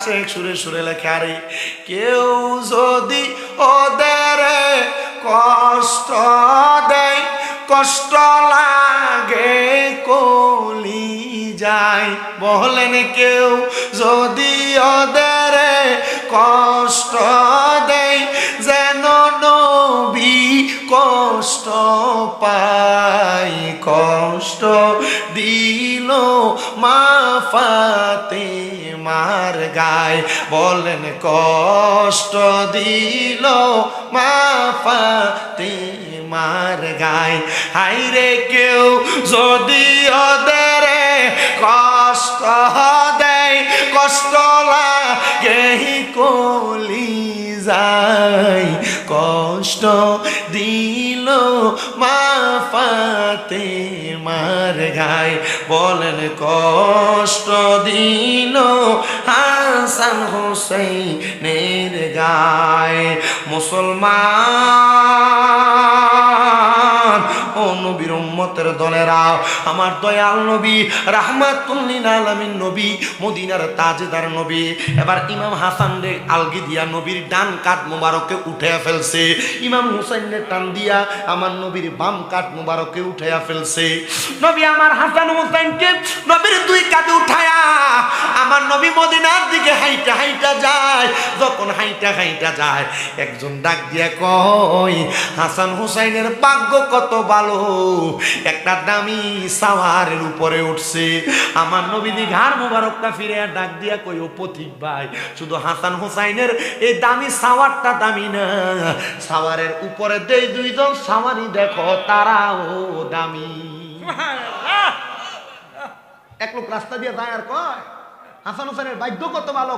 আকাশে সুরে সুরে লেখে, আরে কেউ যদি ওদের কষ্ট দেয়, কষ্ট লাগে কলি যায়। বলেন কেউ যদি ওদের কষ্ট দেয়, যেন নবী কষ্ট পাই। কষ্ট দিল মা ফাতেমার গায়। বলেন কষ্ট দিল মা ফাতেমার গায়। হাইরে কেউ যদি ওদের কষ্ট দেয়, কষ্ট লাগে কলি যায়। কষ্ট দিল মা ফাতেমার গায়। বলেন কষ্ট দিল হাসান হোসেনের গায়। মুসলমান ও নবীর উম্মতের দলেরা, আমার দয়াল নবী রাহমাতুল লিল আলামিন নবী, মদিনার তাজদার নবী, এবার ইমাম হাসান রে আলগি দিয়া নবীর ডান কাঁধ মুবারকে উঠে ফেলছে। ইমাম হুসাইনের টান দিয়া আমার নবীর বাম কাঁধ মুবারকে উঠে ফেলছে। নবী আমার হাসান হুসাইনকে নবীর দুই কাঁধে উঠায়া আমার নবী মদিনার দিকে হাইটা হাইটা যায়। যখন হাইটা হাইটা যায়, একজন ডাক দিয়া কয়, হাসান হুসাইনের ভাগ্য কত ভালো, একটা দামি সাওয়ারের উপরে উঠছে। আমার নবী দি ঘাড় মুবারকটা ফিরে ডাক দিয়া কই, ও পথিক ভাই, শুধু হাসান হুসাইনের এই দামি সাওয়ারটা দামি না, সাওয়ারের উপরে যে দুইজন সাওয়ারি দেখো তারাও দামি। এক লোক রাস্তা দিয়ে যায় আর কয়, হাসান হুসাইনের ভাগ্য কত ভালো।